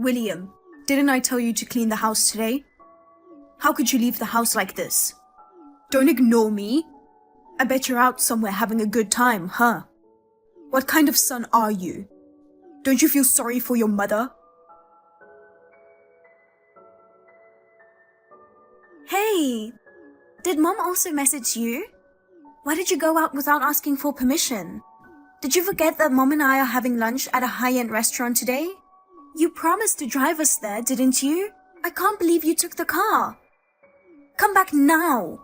William, didn't I tell you to clean the house today? How could you leave the house like this? Don't ignore me. I bet you're out somewhere having a good time, huh? What kind of son are you? Don't you feel sorry for your mother? Hey, did Mom also message you? Why did you go out without asking for permission? Did you forget that Mom and I are having lunch at a high-end restaurant today? You promised to drive us there, didn't you? I can't believe you took the car. Come back now.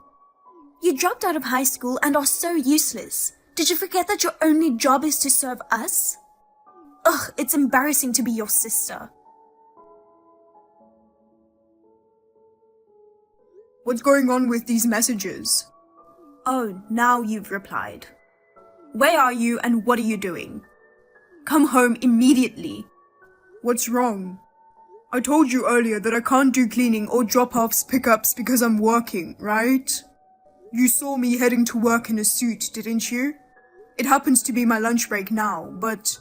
You dropped out of high school and are so useless. Did you forget that your only job is to serve us? Ugh, it's embarrassing to be your sister. What's going on with these messages? Oh, now you've replied. Where are you and what are you doing? Come home immediately. What's wrong? I told you earlier that I can't do cleaning or drop-offs, pickups because I'm working, right? You saw me heading to work in a suit, didn't you? It happens to be my lunch break now, but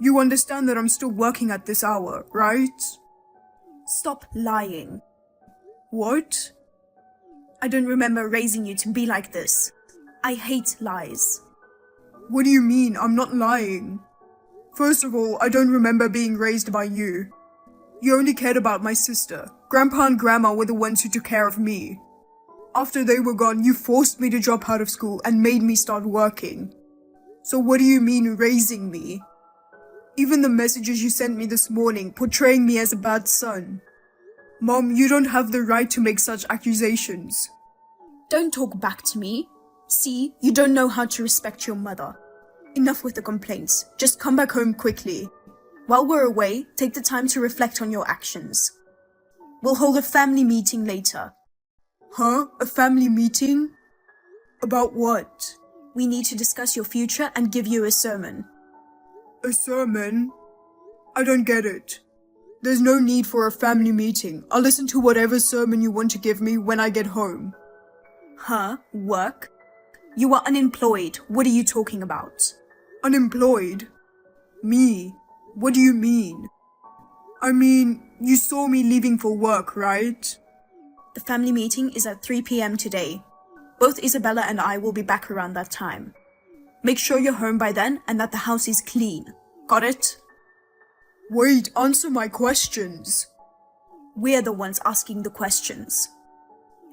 you understand that I'm still working at this hour, right? Stop lying. What? I don't remember raising you to be like this. I hate lies. What do you mean? I'm not lying. First of all, I don't remember being raised by you. You only cared about my sister. Grandpa and Grandma were the ones who took care of me. After they were gone, you forced me to drop out of school and made me start working. So what do you mean raising me? Even the messages you sent me this morning portraying me as a bad son. Mom, you don't have the right to make such accusations. Don't talk back to me. See, you don't know how to respect your mother. Enough with the complaints. Just come back home quickly. While we're away, take the time to reflect on your actions. We'll hold a family meeting later. Huh? A family meeting? About what? We need to discuss your future and give you a sermon. A sermon? I don't get it. There's no need for a family meeting. I'll listen to whatever sermon you want to give me when I get home. Huh? Work? You are unemployed. What are you talking about? Unemployed? Me? What do you mean? I mean, you saw me leaving for work, right? The family meeting is at 3 p.m. today. Both Isabella and I will be back around that time. Make sure you're home by then and that the house is clean. Got it? Wait, answer my questions. We're the ones asking the questions.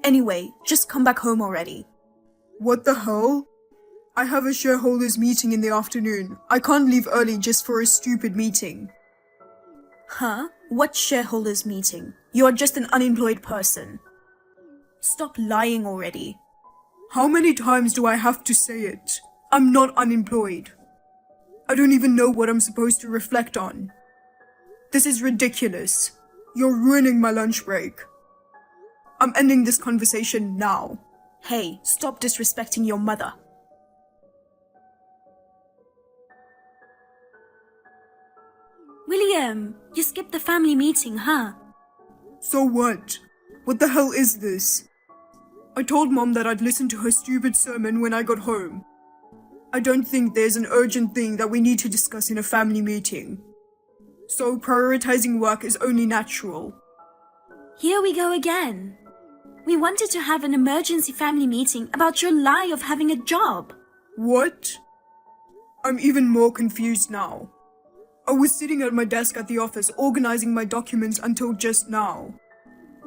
Anyway, just come back home already. What the hell? I have a shareholders meeting in the afternoon. I can't leave early just for a stupid meeting. Huh? What shareholders meeting? You are just an unemployed person. Stop lying already. How many times do I have to say it? I'm not unemployed. I don't even know what I'm supposed to reflect on. This is ridiculous. You're ruining my lunch break. I'm ending this conversation now. Hey, stop disrespecting your mother. William, you skipped the family meeting, huh? So what? What the hell is this? I told Mom that I'd listen to her stupid sermon when I got home. I don't think there's an urgent thing that we need to discuss in a family meeting. So prioritizing work is only natural. Here we go again. We wanted to have an emergency family meeting about your lie of having a job. What? I'm even more confused now. I was sitting at my desk at the office organizing my documents until just now.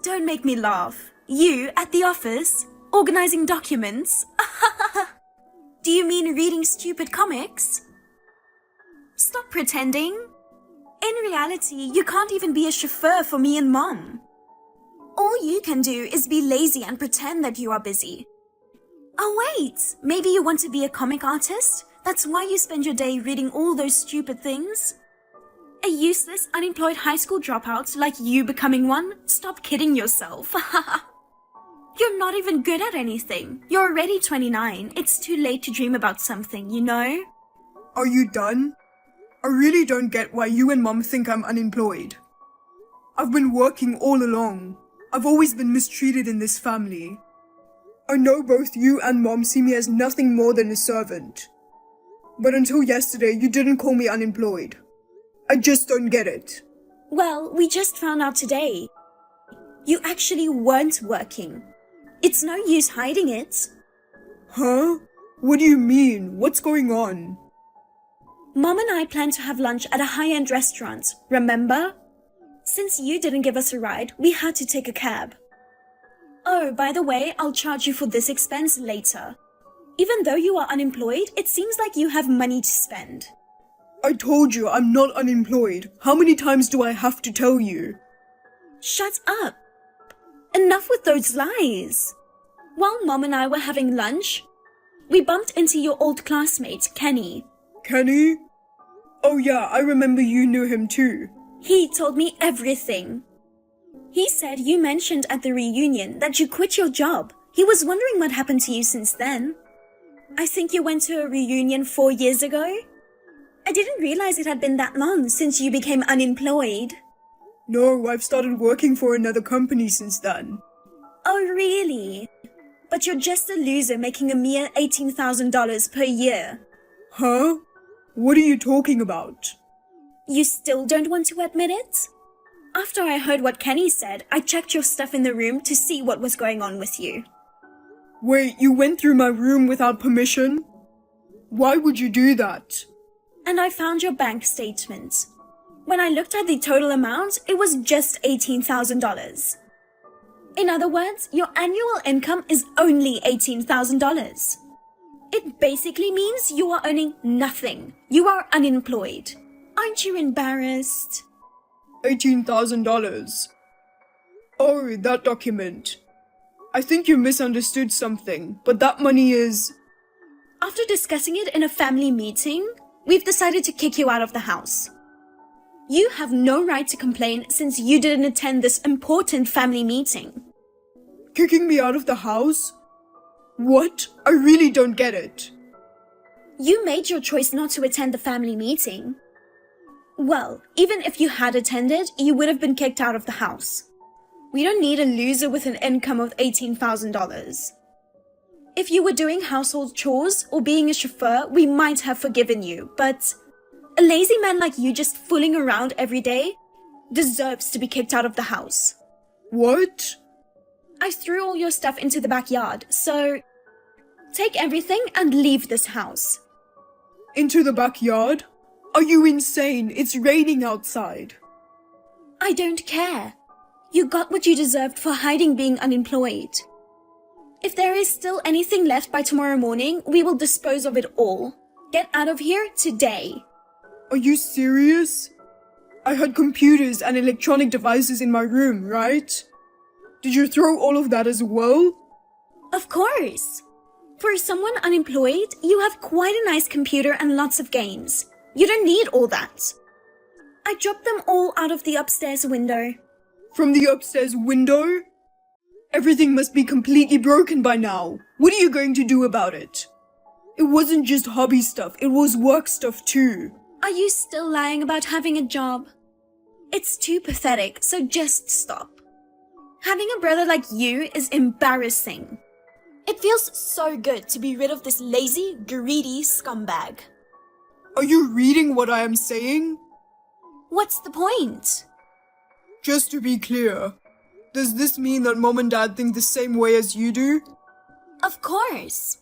Don't make me laugh. You, at the office, organizing documents? Do you mean reading stupid comics? Stop pretending. In reality, you can't even be a chauffeur for me and Mom. All you can do is be lazy and pretend that you are busy. Oh wait, maybe you want to be a comic artist? That's why you spend your day reading all those stupid things? A useless, unemployed high school dropout like you becoming one? Stop kidding yourself. You're not even good at anything. You're already 29. It's too late to dream about something, you know? Are you done? I really don't get why you and Mom think I'm unemployed. I've been working all along. I've always been mistreated in this family. I know both you and Mom see me as nothing more than a servant. But until yesterday, you didn't call me unemployed. I just don't get it. Well, we just found out today. You actually weren't working. It's no use hiding it. Huh? What do you mean? What's going on? Mom and I planned to have lunch at a high-end restaurant, remember? Since you didn't give us a ride, we had to take a cab. Oh, by the way, I'll charge you for this expense later. Even though you are unemployed, it seems like you have money to spend. I told you I'm not unemployed. How many times do I have to tell you? Shut up. Enough with those lies. While Mom and I were having lunch, we bumped into your old classmate, Kenny. Kenny? Oh yeah, I remember you knew him too. He told me everything. He said you mentioned at the reunion that you quit your job. He was wondering what happened to you since then. I think you went to a reunion 4 years ago. I didn't realize it had been that long since you became unemployed. No, I've started working for another company since then. Oh, really? But you're just a loser making a mere $18,000 per year. Huh? What are you talking about? You still don't want to admit it? After I heard what Kenny said, I checked your stuff in the room to see what was going on with you. Wait, you went through my room without permission? Why would you do that? And I found your bank statement. When I looked at the total amount, it was just $18,000. In other words, your annual income is only $18,000. It basically means you are earning nothing. You are unemployed. Aren't you embarrassed? $18,000. Oh, that document. I think you misunderstood something, but that money is... After discussing it in a family meeting, we've decided to kick you out of the house. You have no right to complain since you didn't attend this important family meeting. Kicking me out of the house? What? I really don't get it. You made your choice not to attend the family meeting. Well, even if you had attended, you would have been kicked out of the house. We don't need a loser with an income of $18,000. If you were doing household chores or being a chauffeur, we might have forgiven you, but a lazy man like you just fooling around every day deserves to be kicked out of the house. What? I threw all your stuff into the backyard, so take everything and leave this house. Into the backyard? Are you insane? It's raining outside. I don't care. You got what you deserved for hiding being unemployed. If there is still anything left by tomorrow morning, we will dispose of it all. Get out of here today. Are you serious? I had computers and electronic devices in my room, right? Did you throw all of that as well? Of course. For someone unemployed, you have quite a nice computer and lots of games. You don't need all that. I dropped them all out of the upstairs window. From the upstairs window? Everything must be completely broken by now. What are you going to do about it? It wasn't just hobby stuff, it was work stuff too. Are you still lying about having a job? It's too pathetic, so just stop. Having a brother like you is embarrassing. It feels so good to be rid of this lazy, greedy scumbag. Are you reading what I am saying? What's the point? Just to be clear, does this mean that Mom and Dad think the same way as you do? Of course.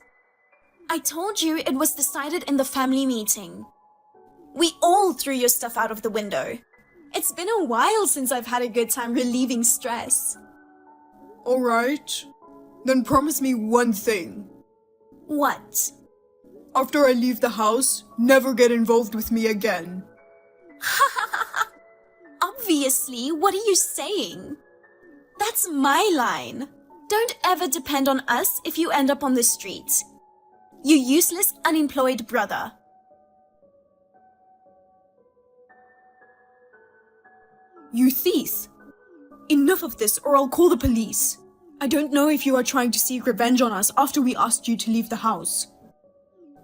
I told you it was decided in the family meeting. We all threw your stuff out of the window. It's been a while since I've had a good time relieving stress. Alright, then promise me one thing. What? After I leave the house, never get involved with me again. Obviously, what are you saying? That's my line. Don't ever depend on us if you end up on the street. You useless, unemployed brother. You thief! Enough of this or I'll call the police. I don't know if you are trying to seek revenge on us after we asked you to leave the house.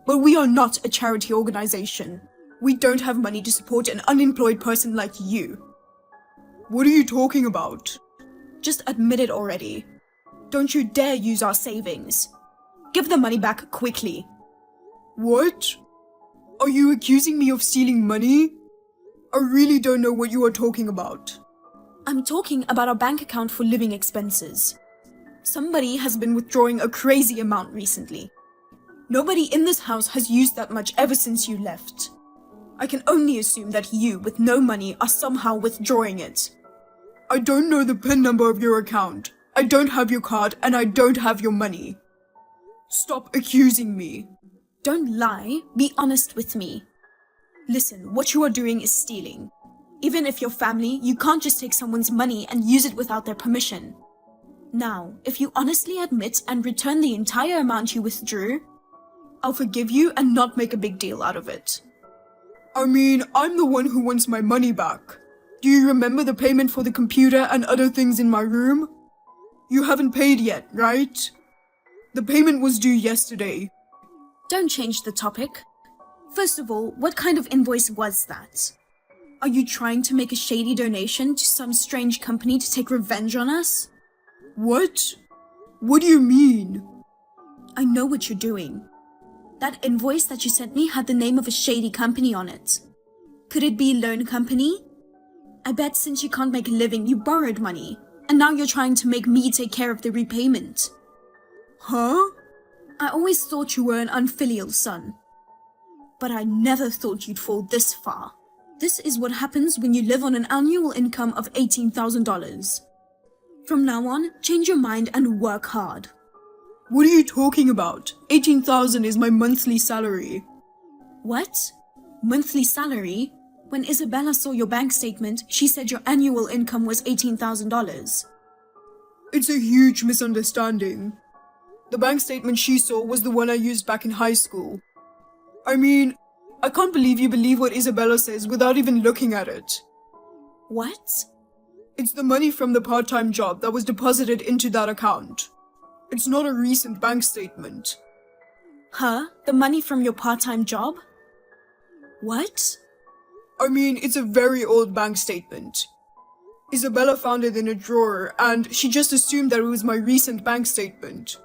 But we are not a charity organization. We don't have money to support an unemployed person like you. What are you talking about? Just admit it already. Don't you dare use our savings. Give the money back quickly. What? Are you accusing me of stealing money? I really don't know what you are talking about. I'm talking about our bank account for living expenses. Somebody has been withdrawing a crazy amount recently. Nobody in this house has used that much ever since you left. I can only assume that you, with no money, are somehow withdrawing it. I don't know the PIN number of your account. I don't have your card and I don't have your money. Stop accusing me. Don't lie, be honest with me. Listen, what you are doing is stealing. Even if you're family, you can't just take someone's money and use it without their permission. Now, if you honestly admit and return the entire amount you withdrew, I'll forgive you and not make a big deal out of it. I mean, I'm the one who wants my money back. Do you remember the payment for the computer and other things in my room? You haven't paid yet, right? The payment was due yesterday. Don't change the topic. First of all, what kind of invoice was that? Are you trying to make a shady donation to some strange company to take revenge on us? What? What do you mean? I know what you're doing. That invoice that you sent me had the name of a shady company on it. Could it be a loan company? I bet since you can't make a living, you borrowed money, and now you're trying to make me take care of the repayment. Huh? I always thought you were an unfilial son. But I never thought you'd fall this far. This is what happens when you live on an annual income of $18,000. From now on, change your mind and work hard. What are you talking about? 18,000 is my monthly salary. What? Monthly salary? When Isabella saw your bank statement, she said your annual income was $18,000. It's a huge misunderstanding. The bank statement she saw was the one I used back in high school. I mean, I can't believe you believe what Isabella says without even looking at it. What? It's the money from the part-time job that was deposited into that account. It's not a recent bank statement. Huh? The money from your part-time job? What? I mean, it's a very old bank statement. Isabella found it in a drawer and she just assumed that it was my recent bank statement.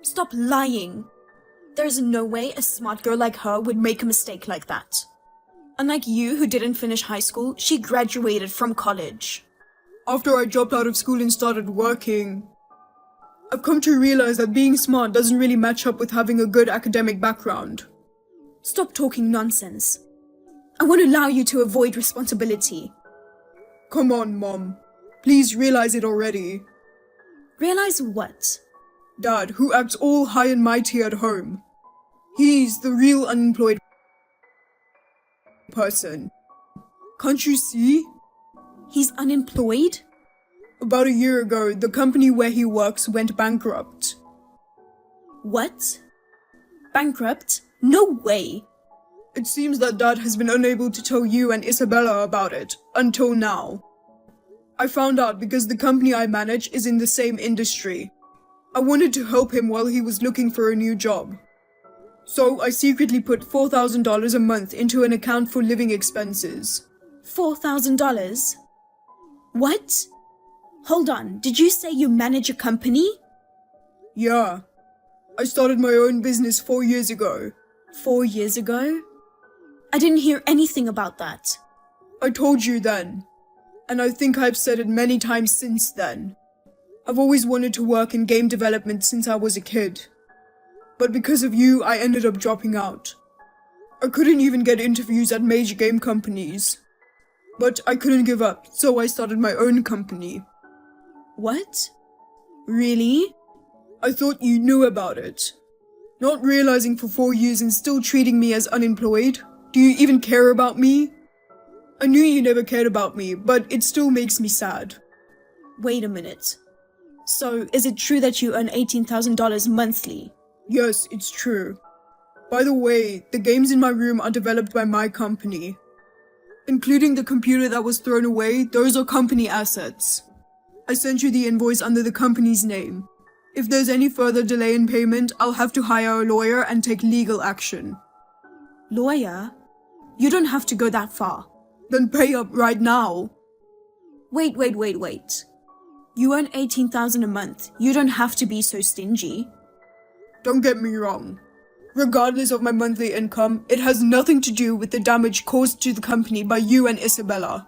Stop lying. There's no way a smart girl like her would make a mistake like that. Unlike you, who didn't finish high school, she graduated from college. After I dropped out of school and started working, I've come to realize that being smart doesn't really match up with having a good academic background. Stop talking nonsense. I won't allow you to avoid responsibility. Come on, Mom. Please realize it already. Realize what? Dad, who acts all high and mighty at home. He's the real unemployed person. Can't you see? He's unemployed? About a year ago, the company where he works went bankrupt. What? Bankrupt? No way! It seems that Dad has been unable to tell you and Isabella about it, until now. I found out because the company I manage is in the same industry. I wanted to help him while he was looking for a new job. So I secretly put $4,000 a month into an account for living expenses. $4,000? What? Hold on, did you say you manage a company? Yeah. I started my own business 4 years ago. 4 years ago? I didn't hear anything about that. I told you then. And I think I've said it many times since then. I've always wanted to work in game development since I was a kid. But because of you, I ended up dropping out. I couldn't even get interviews at major game companies. But I couldn't give up, so I started my own company. What? Really? I thought you knew about it. Not realizing for 4 years and still treating me as unemployed. Do you even care about me? I knew you never cared about me, but it still makes me sad. Wait a minute. So, is it true that you earn $18,000 monthly? Yes, it's true. By the way, the games in my room are developed by my company. Including the computer that was thrown away, those are company assets. I sent you the invoice under the company's name. If there's any further delay in payment, I'll have to hire a lawyer and take legal action. Lawyer? You don't have to go that far. Then pay up right now. Wait. You earn $18,000 a month. You don't have to be so stingy. Don't get me wrong. Regardless of my monthly income, it has nothing to do with the damage caused to the company by you and Isabella.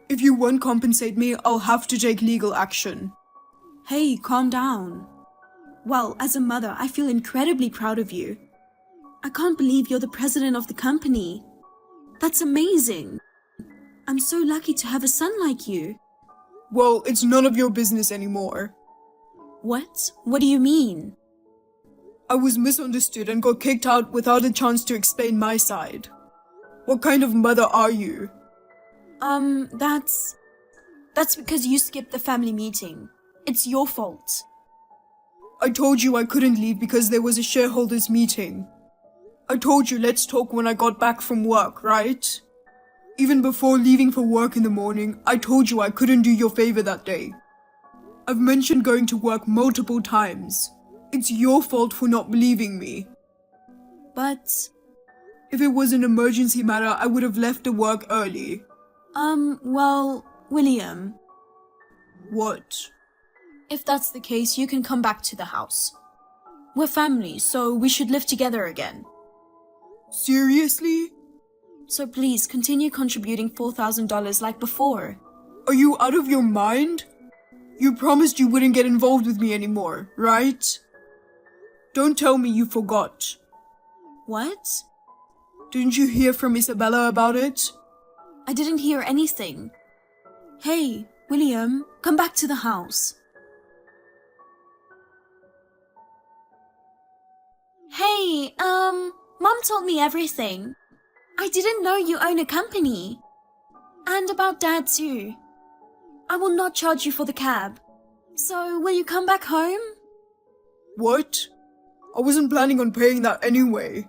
If you won't compensate me, I'll have to take legal action. Hey, calm down. Well, as a mother, I feel incredibly proud of you. I can't believe you're the president of the company. That's amazing. I'm so lucky to have a son like you. Well, it's none of your business anymore. What? What do you mean? I was misunderstood and got kicked out without a chance to explain my side. What kind of mother are you? That's because you skipped the family meeting. It's your fault. I told you I couldn't leave because there was a shareholders meeting. I told you let's talk when I got back from work, right? Even before leaving for work in the morning, I told you I couldn't do your favor that day. I've mentioned going to work multiple times. It's your fault for not believing me. But, If it was an emergency matter, I would have left the work early. well, William, What? if that's the case, you can come back to the house. We're family, so we should live together again. Seriously? So please continue contributing $4,000 like before. Are you out of your mind? You promised you wouldn't get involved with me anymore, right? Don't tell me you forgot. What? Didn't you hear from Isabella about it? I didn't hear anything. Hey, William, come back to the house. Hey, Mom told me everything. I didn't know you own a company. And about Dad too. I will not charge you for the cab. So, will you come back home? What? I wasn't planning on paying that anyway.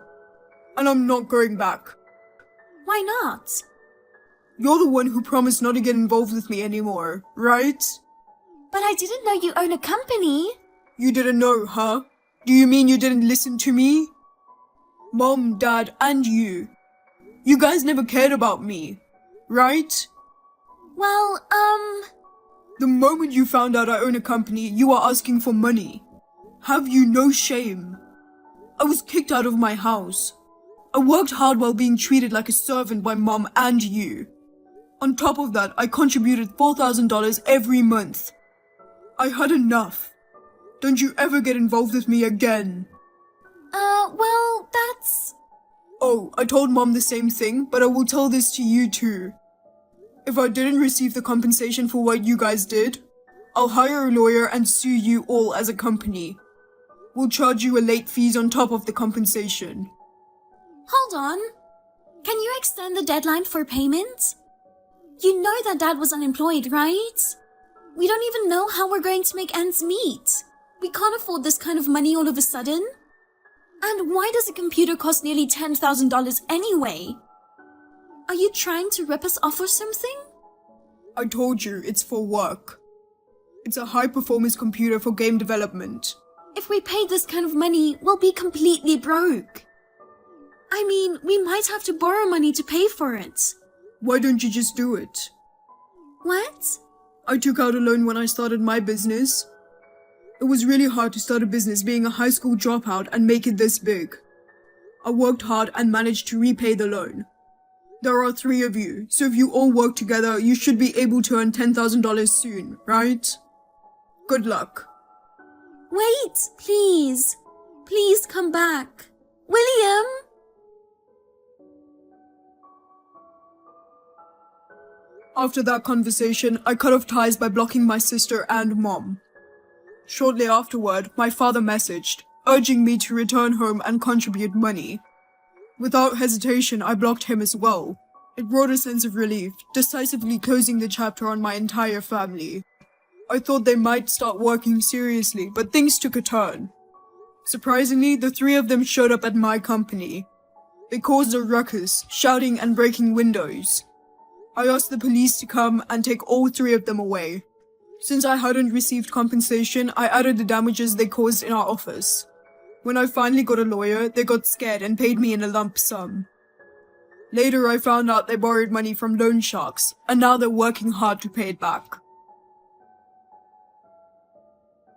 And I'm not going back. Why not? You're the one who promised not to get involved with me anymore, right? But I didn't know you own a company. You didn't know, huh? Do you mean you didn't listen to me? Mom, Dad, and you. You guys never cared about me, right? Well, The moment you found out I own a company, you are asking for money. Have you no shame? I was kicked out of my house. I worked hard while being treated like a servant by Mom and you. On top of that, I contributed $4,000 every month. I had enough. Don't you ever get involved with me again. well, that's... Oh, I told Mom the same thing, but I will tell this to you too. If I didn't receive the compensation for what you guys did, I'll hire a lawyer and sue you all as a company. We'll charge you a late fees on top of the compensation. Hold on. Can you extend the deadline for payment? You know that Dad was unemployed, right? We don't even know how we're going to make ends meet. We can't afford this kind of money all of a sudden. And why does a computer cost nearly $10,000 anyway? Are you trying to rip us off or something? I told you, it's for work. It's a high-performance computer for game development. If we pay this kind of money, we'll be completely broke. I mean, we might have to borrow money to pay for it. Why don't you just do it? What? I took out a loan when I started my business. It was really hard to start a business being a high school dropout and make it this big. I worked hard and managed to repay the loan. There are 3 of you, so if you all work together, you should be able to earn $10,000 soon, right? Good luck. Wait, please. Please come back. William! After that conversation, I cut off ties by blocking my sister and Mom. Shortly afterward, my father messaged, urging me to return home and contribute money. Without hesitation, I blocked him as well. It brought a sense of relief, decisively closing the chapter on my entire family. I thought they might start working seriously, but things took a turn. Surprisingly, the 3 of them showed up at my company. They caused a ruckus, shouting and breaking windows. I asked the police to come and take all 3 of them away. Since I hadn't received compensation, I added the damages they caused in our office. When I finally got a lawyer, they got scared and paid me in a lump sum. Later, I found out they borrowed money from loan sharks, and now they're working hard to pay it back.